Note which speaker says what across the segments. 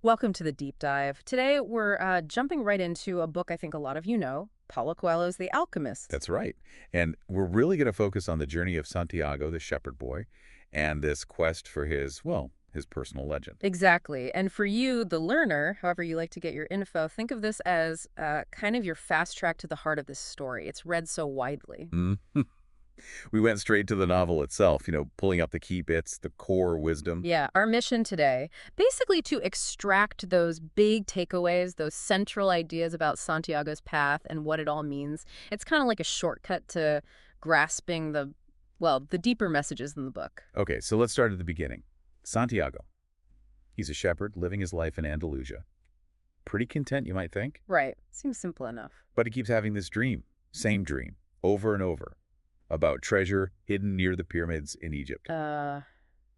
Speaker 1: Welcome to the deep dive. Today, we're jumping right into a book I think a lot of you know, Paulo Coelho's The Alchemist.
Speaker 2: That's right. And we're really going to focus on the journey of Santiago, the shepherd boy, and this quest for his personal legend.
Speaker 1: Exactly. And for you, the learner, however you like to get your info, think of this as kind of your fast track to the heart of this story. It's read so widely.
Speaker 2: Mm. We went straight to the novel itself, pulling up the key bits, the core wisdom.
Speaker 1: Yeah, our mission today, basically to extract those big takeaways, those central ideas about Santiago's path and what it all means. It's kind of like a shortcut to grasping the deeper messages in the book.
Speaker 2: Okay, so let's start at the beginning. Santiago. He's a shepherd living his life in Andalusia. Pretty content, you might think.
Speaker 1: Right. Seems simple enough.
Speaker 2: But he keeps having this dream, same dream, over and over, about treasure hidden near the pyramids in Egypt.
Speaker 1: The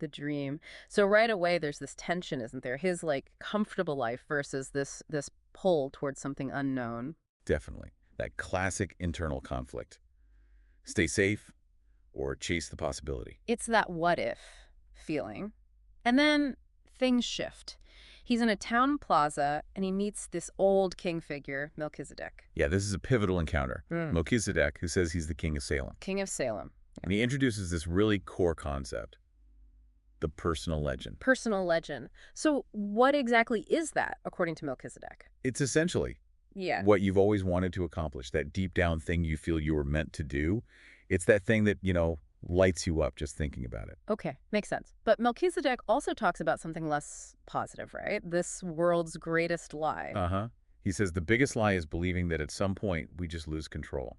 Speaker 1: dream. So right away there's this tension, isn't there? His like comfortable life versus this pull towards something unknown.
Speaker 2: Definitely. That classic internal conflict. Stay safe or chase the possibility.
Speaker 1: It's that what if feeling. And then things shift. He's in a town plaza and he meets this old king figure, Melchizedek.
Speaker 2: Yeah, this is a pivotal encounter.
Speaker 1: Mm.
Speaker 2: Melchizedek, who says he's the king of Salem.
Speaker 1: King of Salem.
Speaker 2: And he introduces this really core concept, the personal legend.
Speaker 1: Personal legend. So what exactly is that, according to Melchizedek?
Speaker 2: It's essentially
Speaker 1: Yeah.
Speaker 2: what you've always wanted to accomplish, that deep down thing you feel you were meant to do. It's that thing that, lights you up just thinking about it.
Speaker 1: Okay, makes sense. But Melchizedek also talks about something less positive, right? This world's greatest lie.
Speaker 2: Uh-huh. He says the biggest lie is believing that at some point we just lose control,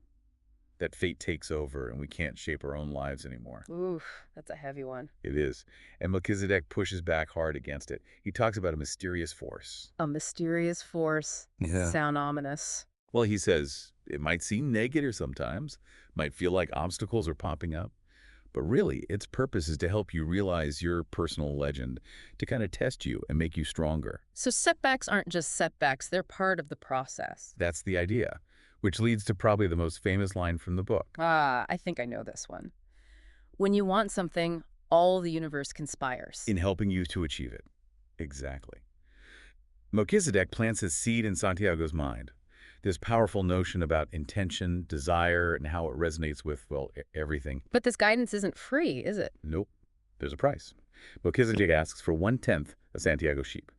Speaker 2: that fate takes over and we can't shape our own lives anymore.
Speaker 1: Oof, that's a heavy one.
Speaker 2: It is. And Melchizedek pushes back hard against it. He talks about a mysterious force.
Speaker 1: A mysterious force.
Speaker 2: Yeah.
Speaker 1: Sound ominous.
Speaker 2: Well, he says it might seem negative sometimes, might feel like obstacles are popping up, but really its purpose is to help you realize your personal legend, to kind of test you and make you stronger.
Speaker 1: So setbacks aren't just setbacks, they're part of the process.
Speaker 2: That's the idea, which leads to probably the most famous line from the book.
Speaker 1: I think I know this one. When you want something, all the universe conspires.
Speaker 2: In helping you to achieve it. Exactly. Melchizedek plants his seed in Santiago's mind. This powerful notion about intention, desire, and how it resonates with, everything.
Speaker 1: But this guidance isn't free, is it?
Speaker 2: Nope. There's a price. Melchizedek asks for 1/10 of Santiago's sheep.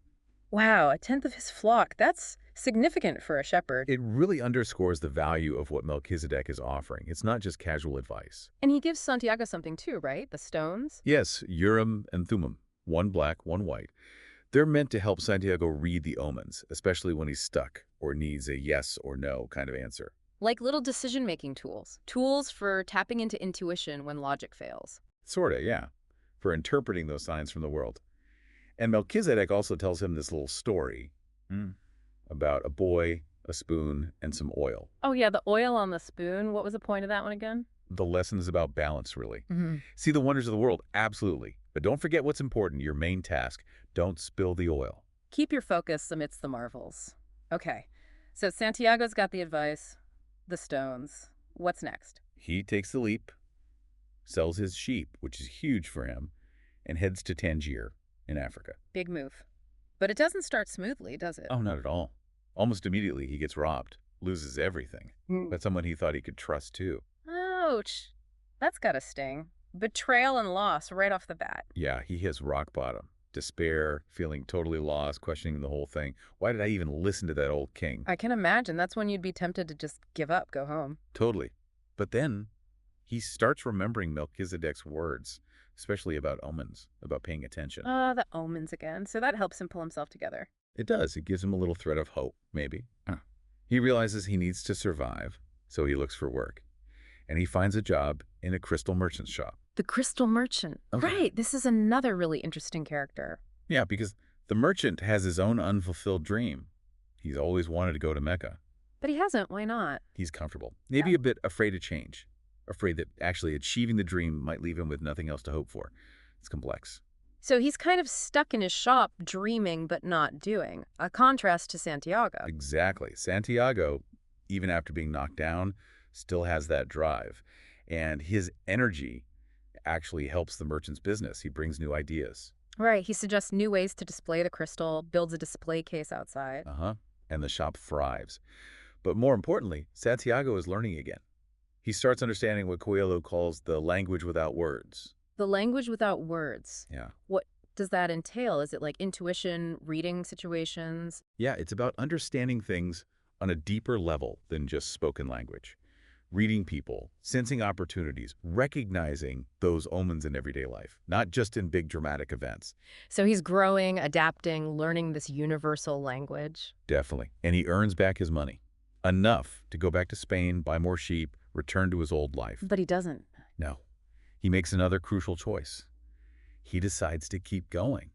Speaker 1: Wow, a tenth of his flock. That's significant for a shepherd.
Speaker 2: It really underscores the value of what Melchizedek is offering. It's not just casual advice.
Speaker 1: And he gives Santiago something too, right? The stones?
Speaker 2: Yes, Urim and Thummim, one black, one white. They're meant to help Santiago read the omens, especially when he's stuck or needs a yes or no kind of answer.
Speaker 1: Like little decision-making tools. Tools for tapping into intuition when logic fails.
Speaker 2: Sorta, yeah, for interpreting those signs from the world. And Melchizedek also tells him this little story about a boy, a spoon, and some oil.
Speaker 1: Oh yeah, the oil on the spoon. What was the point of that one again?
Speaker 2: The lesson is about balance, really.
Speaker 1: Mm-hmm.
Speaker 2: See the wonders of the world, absolutely. But don't forget what's important, your main task. Don't spill the oil.
Speaker 1: Keep your focus amidst the marvels. Okay, so Santiago's got the advice, the stones. What's next?
Speaker 2: He takes the leap, sells his sheep, which is huge for him, and heads to Tangier in Africa.
Speaker 1: Big move. But it doesn't start smoothly, does it?
Speaker 2: Oh, not at all. Almost immediately, he gets robbed, loses everything. But someone he thought he could trust, too.
Speaker 1: Ouch. That's gotta sting. Betrayal and loss right off the bat.
Speaker 2: Yeah, he hits rock bottom. Despair, feeling totally lost, questioning the whole thing. Why did I even listen to that old king?
Speaker 1: I can imagine. That's when you'd be tempted to just give up, go home.
Speaker 2: Totally. But then he starts remembering Melchizedek's words, especially about omens, about paying attention.
Speaker 1: The omens again. So that helps him pull himself together.
Speaker 2: It does. It gives him a little thread of hope, maybe. He realizes he needs to survive, so he looks for work. And he finds a job in a crystal merchant's shop.
Speaker 1: The crystal merchant.
Speaker 2: Okay.
Speaker 1: Right. This is another really interesting character.
Speaker 2: Yeah, because the merchant has his own unfulfilled dream. He's always wanted to go to Mecca.
Speaker 1: But he hasn't. Why not?
Speaker 2: He's comfortable, maybe a bit afraid to change, afraid that actually achieving the dream might leave him with nothing else to hope for. It's complex.
Speaker 1: So he's kind of stuck in his shop, dreaming but not doing. A contrast to Santiago.
Speaker 2: Exactly. Santiago, even after being knocked down, still has that drive. And his energy actually helps the merchant's business. He brings new ideas,
Speaker 1: Right, he suggests new ways to display the crystal, builds a display case outside.
Speaker 2: Uh-huh. And the shop thrives. But more importantly, Santiago is learning again. He starts understanding what Coelho calls the language without words.
Speaker 1: The language without words.
Speaker 2: Yeah.
Speaker 1: What does that entail? Is it like intuition, reading situations?
Speaker 2: Yeah, it's about understanding things on a deeper level than just spoken language. Reading people, sensing opportunities, recognizing those omens in everyday life, not just in big dramatic events.
Speaker 1: So he's growing, adapting, learning this universal language.
Speaker 2: Definitely. And he earns back his money. Enough to go back to Spain, buy more sheep, return to his old life.
Speaker 1: But he doesn't.
Speaker 2: No. He makes another crucial choice. He decides to keep going,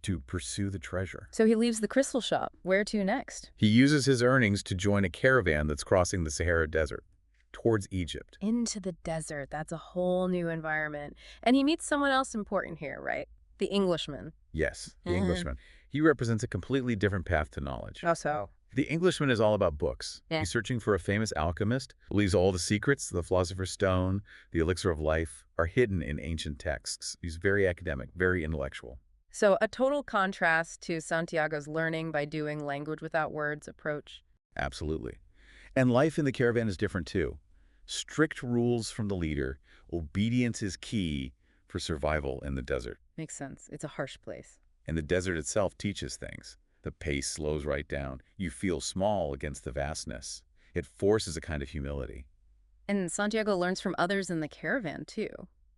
Speaker 2: to pursue the treasure.
Speaker 1: So he leaves the crystal shop. Where to next?
Speaker 2: He uses his earnings to join a caravan that's crossing the Sahara Desert towards Egypt.
Speaker 1: Into the desert. That's a whole new environment. And he meets someone else important here, right? The Englishman.
Speaker 2: Yes, the Englishman. He represents a completely different path to knowledge.
Speaker 1: How so?
Speaker 2: The Englishman is all about books.
Speaker 1: Yeah.
Speaker 2: He's searching for a famous alchemist, believes all the secrets, the philosopher's stone, the elixir of life, are hidden in ancient texts. He's very academic, very intellectual.
Speaker 1: So a total contrast to Santiago's learning by doing language without words approach.
Speaker 2: Absolutely. And life in the caravan is different too. Strict rules from the leader. Obedience is key for survival in the desert.
Speaker 1: Makes sense. It's a harsh place.
Speaker 2: And the desert itself teaches things. The pace slows right down. You feel small against the vastness. It forces a kind of humility.
Speaker 1: And Santiago learns from others in the caravan, too,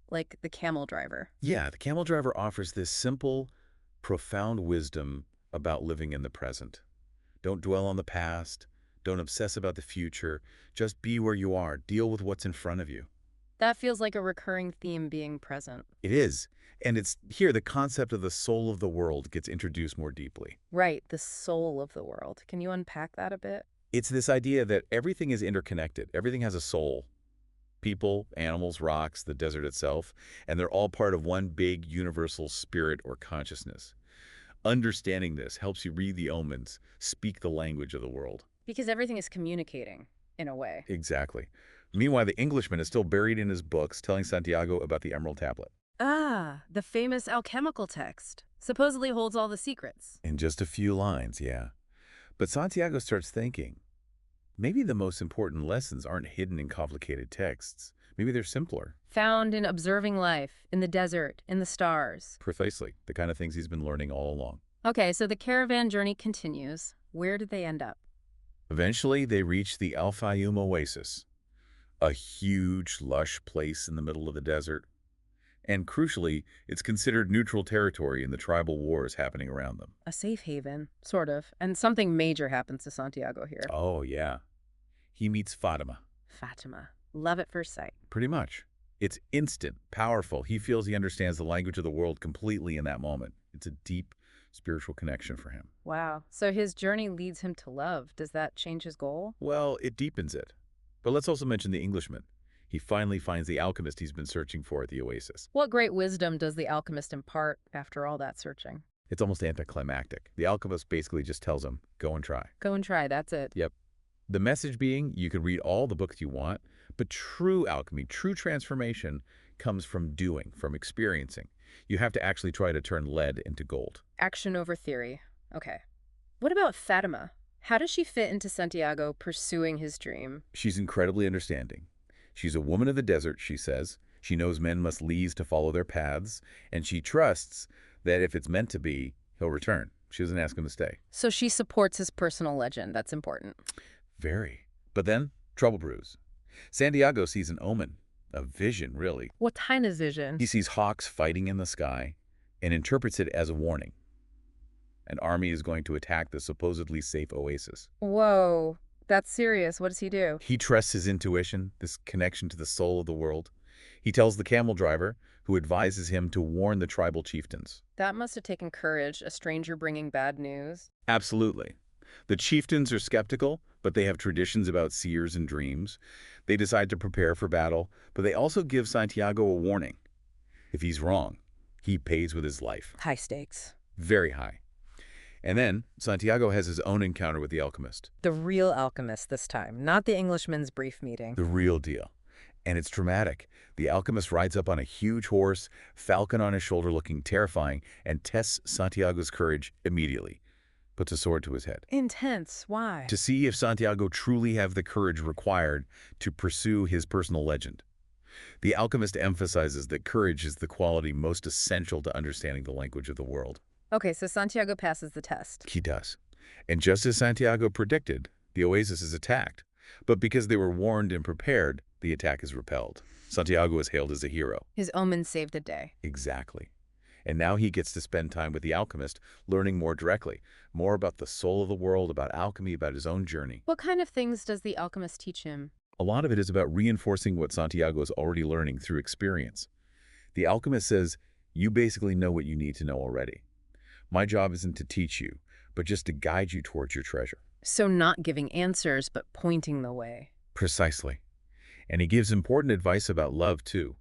Speaker 1: like the camel driver.
Speaker 2: Yeah, the camel driver offers this simple, profound wisdom about living in the present. Don't dwell on the past. Don't obsess about the future. Just be where you are. Deal with what's in front of you.
Speaker 1: That feels like a recurring theme, being present.
Speaker 2: It is. And it's here the concept of the soul of the world gets introduced more deeply.
Speaker 1: Right, the soul of the world. Can you unpack that a bit?
Speaker 2: It's this idea that everything is interconnected. Everything has a soul. People, animals, rocks, the desert itself, and they're all part of one big universal spirit or consciousness. Understanding this helps you read the omens, speak the language of the world.
Speaker 1: Because everything is communicating, in a way.
Speaker 2: Exactly. Meanwhile, the Englishman is still buried in his books, telling Santiago about the Emerald Tablet.
Speaker 1: Ah, the famous alchemical text. Supposedly holds all the secrets.
Speaker 2: In just a few lines, yeah. But Santiago starts thinking, maybe the most important lessons aren't hidden in complicated texts. Maybe they're simpler.
Speaker 1: Found in observing life, in the desert, in the stars.
Speaker 2: Precisely, the kind of things he's been learning all along.
Speaker 1: Okay, so the caravan journey continues. Where did they end up?
Speaker 2: Eventually, they reach the Al Fayoum Oasis, a huge, lush place in the middle of the desert. And crucially, it's considered neutral territory in the tribal wars happening around them.
Speaker 1: A safe haven, sort of. And something major happens to Santiago here.
Speaker 2: Oh, yeah. He meets Fatima.
Speaker 1: Fatima. Love at first sight.
Speaker 2: Pretty much. It's instant, powerful. He feels he understands the language of the world completely in that moment. It's a deep spiritual connection for him.
Speaker 1: Wow. So his journey leads him to love. Does that change his goal?
Speaker 2: Well, it deepens it. But let's also mention the Englishman. He finally finds the alchemist he's been searching for at the oasis.
Speaker 1: What great wisdom does the alchemist impart after all that searching?
Speaker 2: It's almost anticlimactic. The alchemist basically just tells him, go and try.
Speaker 1: Go and try, that's it.
Speaker 2: Yep. The message being, you can read all the books you want, but true alchemy, true transformation comes from doing, from experiencing. You have to actually try to turn lead into gold.
Speaker 1: Action over theory. Okay. What about Fatima? How does she fit into Santiago pursuing his dream?
Speaker 2: She's incredibly understanding. She's a woman of the desert, she says. She knows men must leave to follow their paths, and she trusts that if it's meant to be, he'll return. She doesn't ask him to stay.
Speaker 1: So she supports his personal legend. That's important.
Speaker 2: Very. But then, trouble brews. Santiago sees an omen, a vision, really.
Speaker 1: What kind of vision?
Speaker 2: He sees hawks fighting in the sky and interprets it as a warning. An army is going to attack the supposedly safe oasis.
Speaker 1: Whoa, that's serious. What does he do?
Speaker 2: He trusts his intuition, this connection to the soul of the world. He tells the camel driver, who advises him to warn the tribal chieftains.
Speaker 1: That must have taken courage, a stranger bringing bad news.
Speaker 2: Absolutely. The chieftains are skeptical, but they have traditions about seers and dreams. They decide to prepare for battle, but they also give Santiago a warning. If he's wrong, he pays with his life.
Speaker 1: High stakes.
Speaker 2: Very high. And then Santiago has his own encounter with the alchemist.
Speaker 1: The real alchemist this time, not the Englishman's brief meeting.
Speaker 2: The real deal. And it's dramatic. The alchemist rides up on a huge horse, falcon on his shoulder looking terrifying, and tests Santiago's courage immediately. Puts a sword to his head.
Speaker 1: Intense. Why?
Speaker 2: To see if Santiago truly have the courage required to pursue his personal legend. The alchemist emphasizes that courage is the quality most essential to understanding the language of the world.
Speaker 1: Okay, so Santiago passes the test.
Speaker 2: He does. And just as Santiago predicted, the oasis is attacked. But because they were warned and prepared, the attack is repelled. Santiago is hailed as a hero.
Speaker 1: His omen saved the day.
Speaker 2: Exactly. And now he gets to spend time with the alchemist, learning more directly, more about the soul of the world, about alchemy, about his own journey.
Speaker 1: What kind of things does the alchemist teach him?
Speaker 2: A lot of it is about reinforcing what Santiago is already learning through experience. The alchemist says, you basically know what you need to know already. My job isn't to teach you, but just to guide you towards your treasure.
Speaker 1: So not giving answers, but pointing the way.
Speaker 2: Precisely. And he gives important advice about love, too.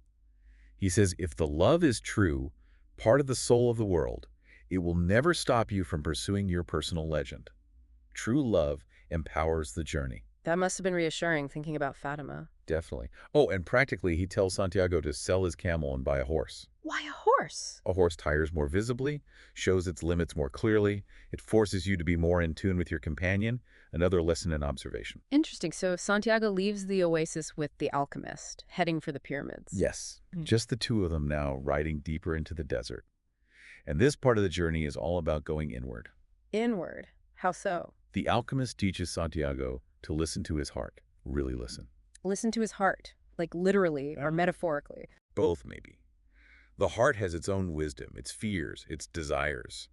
Speaker 2: He says, if the love is true, part of the soul of the world, it will never stop you from pursuing your personal legend. True love empowers the journey.
Speaker 1: That must have been reassuring, thinking about Fatima.
Speaker 2: Definitely. Oh, and practically, he tells Santiago to sell his camel and buy a horse.
Speaker 1: Why a horse?
Speaker 2: A horse tires more visibly, shows its limits more clearly. It forces you to be more in tune with your companion. Another lesson in observation.
Speaker 1: Interesting. So Santiago leaves the oasis with the alchemist, heading for the pyramids.
Speaker 2: Yes, just the two of them now riding deeper into the desert. And this part of the journey is all about going inward.
Speaker 1: Inward. How so?
Speaker 2: The alchemist teaches Santiago to listen to his heart. Really listen.
Speaker 1: Listen to his heart, like literally or metaphorically.
Speaker 2: Both, maybe. The heart has its own wisdom, its fears, its desires.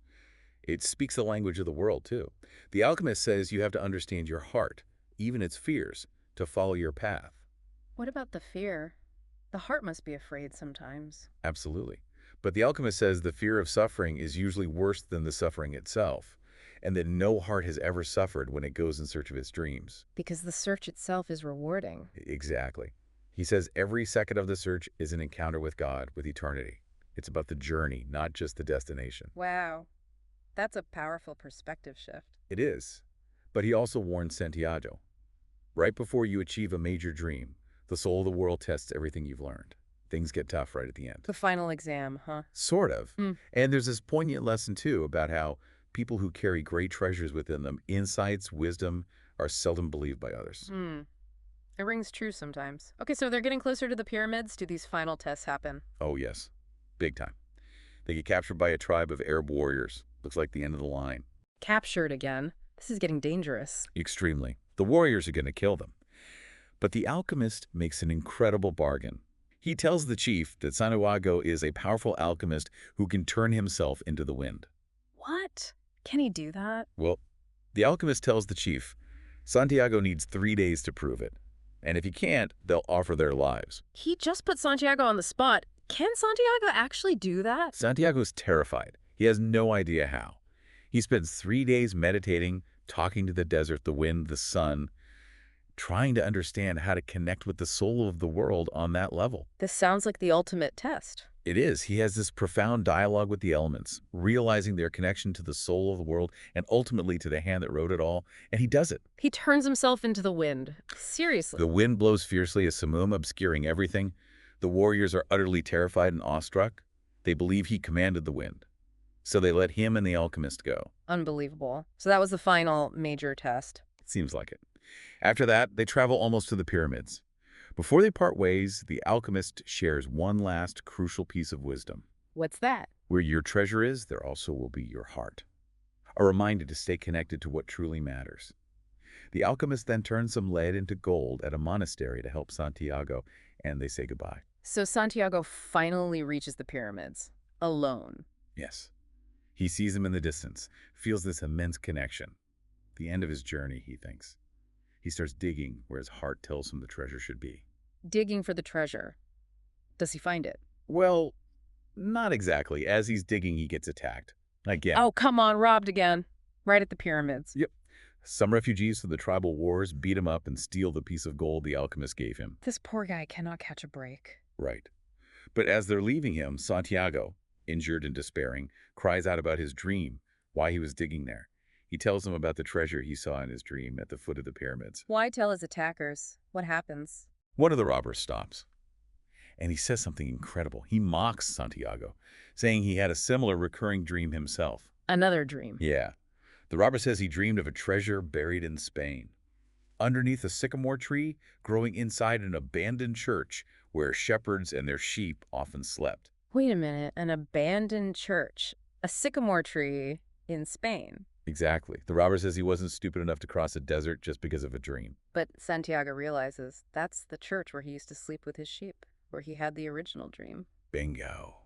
Speaker 2: It speaks the language of the world, too. The alchemist says you have to understand your heart, even its fears, to follow your path.
Speaker 1: What about the fear? The heart must be afraid sometimes.
Speaker 2: Absolutely. But the alchemist says the fear of suffering is usually worse than the suffering itself, and that no heart has ever suffered when it goes in search of its dreams.
Speaker 1: Because the search itself is rewarding.
Speaker 2: Exactly. He says every second of the search is an encounter with God, with eternity. It's about the journey, not just the destination.
Speaker 1: Wow. That's a powerful perspective shift.
Speaker 2: It is. But he also warns Santiago. Right before you achieve a major dream, the soul of the world tests everything you've learned. Things get tough right at the end.
Speaker 1: The final exam, huh?
Speaker 2: Sort of.
Speaker 1: Mm.
Speaker 2: And there's this poignant lesson, too, about how people who carry great treasures within them, insights, wisdom, are seldom believed by others.
Speaker 1: It rings true sometimes. Okay, so they're getting closer to the pyramids. Do these final tests happen?
Speaker 2: Oh, yes. Big time. They get captured by a tribe of Arab warriors. Looks like the end of the line.
Speaker 1: Captured again. This is getting dangerous.
Speaker 2: Extremely. The warriors are going to kill them. But the alchemist makes an incredible bargain. He tells the chief that Santiago is a powerful alchemist who can turn himself into the wind.
Speaker 1: What? Can he do that?
Speaker 2: Well, the alchemist tells the chief, Santiago needs 3 days to prove it. And if he can't, they'll offer their lives.
Speaker 1: He just put Santiago on the spot. Can Santiago actually do that?
Speaker 2: Santiago's terrified. He has no idea how. He spends 3 days meditating, talking to the desert, the wind, the sun, trying to understand how to connect with the soul of the world on that level.
Speaker 1: This sounds like the ultimate test.
Speaker 2: It is. He has this profound dialogue with the elements, realizing their connection to the soul of the world and ultimately to the hand that wrote it all, and he does it.
Speaker 1: He turns himself into the wind. Seriously.
Speaker 2: The wind blows fiercely as Samum, obscuring everything. The warriors are utterly terrified and awestruck. They believe he commanded the wind. So they let him and the alchemist go.
Speaker 1: Unbelievable. So that was the final major test.
Speaker 2: It seems like it. After that, they travel almost to the pyramids. Before they part ways, the alchemist shares one last crucial piece of wisdom.
Speaker 1: What's that?
Speaker 2: Where your treasure is, there also will be your heart. A reminder to stay connected to what truly matters. The alchemist then turns some lead into gold at a monastery to help Santiago, and they say goodbye.
Speaker 1: So Santiago finally reaches the pyramids. Alone.
Speaker 2: Yes. He sees them in the distance, feels this immense connection. The end of his journey, he thinks. He starts digging where his heart tells him the treasure should be.
Speaker 1: Digging for the treasure. Does he find it?
Speaker 2: Well, not exactly. As he's digging, he gets attacked. Again.
Speaker 1: Oh, come on, robbed again. Right at the pyramids.
Speaker 2: Yep. Some refugees from the tribal wars beat him up and steal the piece of gold the alchemist gave him.
Speaker 1: This poor guy cannot catch a break.
Speaker 2: Right. But as they're leaving him, Santiago, injured and despairing, cries out about his dream, why he was digging there. He tells them about the treasure he saw in his dream at the foot of the pyramids.
Speaker 1: Why tell his attackers? What happens?
Speaker 2: One of the robbers stops, and he says something incredible. He mocks Santiago, saying he had a similar recurring dream himself.
Speaker 1: Another dream.
Speaker 2: Yeah. The robber says he dreamed of a treasure buried in Spain, underneath a sycamore tree growing inside an abandoned church where shepherds and their sheep often slept.
Speaker 1: Wait a minute, an abandoned church, a sycamore tree in Spain.
Speaker 2: Exactly. The robber says he wasn't stupid enough to cross a desert just because of a dream.
Speaker 1: But Santiago realizes that's the church where he used to sleep with his sheep, where he had the original dream.
Speaker 2: Bingo.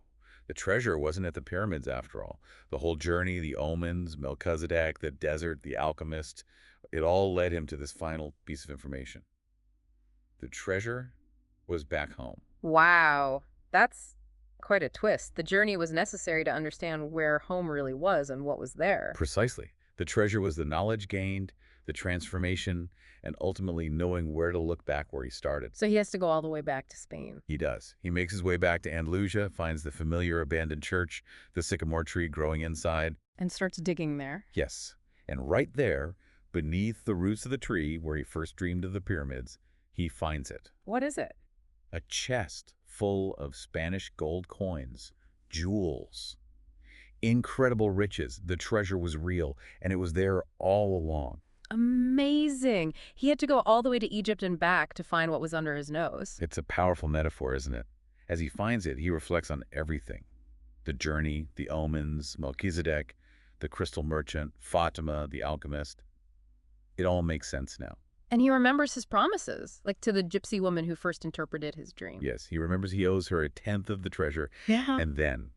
Speaker 2: The treasure wasn't at the pyramids after all. The whole journey, the omens, Melchizedek, the desert, the alchemist, it all led him to this final piece of information. The treasure was back home.
Speaker 1: Wow, that's quite a twist. The journey was necessary to understand where home really was and what was there.
Speaker 2: Precisely. The treasure was the knowledge gained, the transformation, and ultimately knowing where to look back where he started.
Speaker 1: So he has to go all the way back to Spain.
Speaker 2: He does. He makes his way back to Andalusia, finds the familiar abandoned church, the sycamore tree growing inside.
Speaker 1: And starts digging there.
Speaker 2: Yes. And right there, beneath the roots of the tree where he first dreamed of the pyramids, he finds it.
Speaker 1: What is it?
Speaker 2: A chest full of Spanish gold coins, jewels, incredible riches. The treasure was real, and it was there all along.
Speaker 1: Amazing. He had to go all the way to Egypt and back to find what was under his nose.
Speaker 2: It's a powerful metaphor, isn't it? As he finds it, he reflects on everything. The journey, the omens, Melchizedek, the crystal merchant, Fatima, the alchemist. It all makes sense now.
Speaker 1: And he remembers his promises, like to the gypsy woman who first interpreted his dream.
Speaker 2: Yes, he remembers he owes her a tenth of the treasure,
Speaker 1: Yeah.
Speaker 2: and then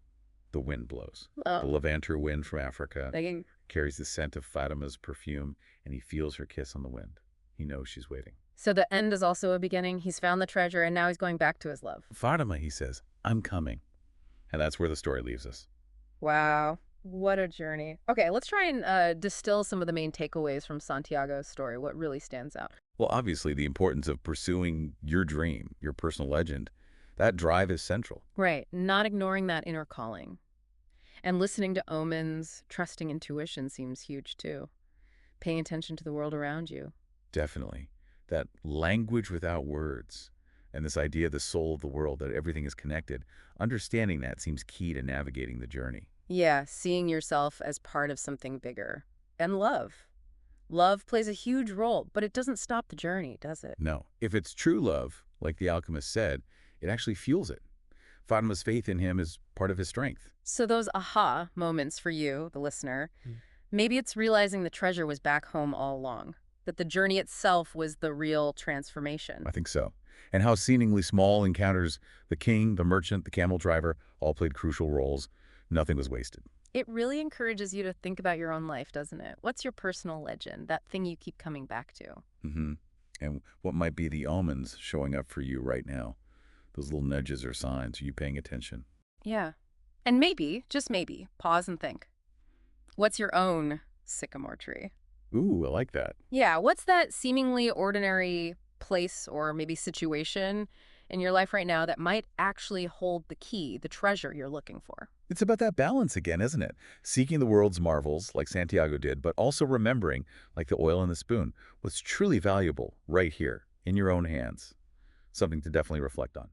Speaker 2: the wind blows. The
Speaker 1: Oh,
Speaker 2: Levanter wind from Africa
Speaker 1: begging.
Speaker 2: carries the scent of Fatima's perfume, and he feels her kiss on the wind. He knows she's waiting.
Speaker 1: So the end is also a beginning. He's found the treasure, and now he's going back to his love.
Speaker 2: Fatima, he says, I'm coming. And that's where the story leaves us.
Speaker 1: Wow. What a journey. Okay, let's try and distill some of the main takeaways from Santiago's story. What really stands out?
Speaker 2: Well, obviously, the importance of pursuing your dream, your personal legend, that drive is central.
Speaker 1: Right. Not ignoring that inner calling. And listening to omens, trusting intuition seems huge too. Paying attention to the world around you.
Speaker 2: Definitely. That language without words and this idea of the soul of the world, that everything is connected, understanding that seems key to navigating the journey.
Speaker 1: Yeah, seeing yourself as part of something bigger. And love. Love plays a huge role, but it doesn't stop the journey, does it?
Speaker 2: No, if it's true love, like the alchemist said, it actually fuels it. Fatima's faith in him is part of his strength.
Speaker 1: So those aha moments for you, the listener, maybe it's realizing the treasure was back home all along, that the journey itself was the real transformation.
Speaker 2: I think so. And how seemingly small encounters, the king, the merchant, the camel driver, all played crucial roles. Nothing was wasted.
Speaker 1: It really encourages you to think about your own life, doesn't it? What's your personal legend, that thing you keep coming back to?
Speaker 2: hmm And what might be the omens showing up for you right now? Those little nudges or signs. Are you paying attention?
Speaker 1: Yeah. And maybe, just maybe, pause and think. What's your own sycamore tree?
Speaker 2: Ooh, I like that.
Speaker 1: Yeah, what's that seemingly ordinary place or maybe situation in your life right now that might actually hold the key, the treasure you're looking for?
Speaker 2: It's about that balance again, isn't it? Seeking the world's marvels, like Santiago did, but also remembering, like the oil in the spoon, what's truly valuable right here, in your own hands. Something to definitely reflect on.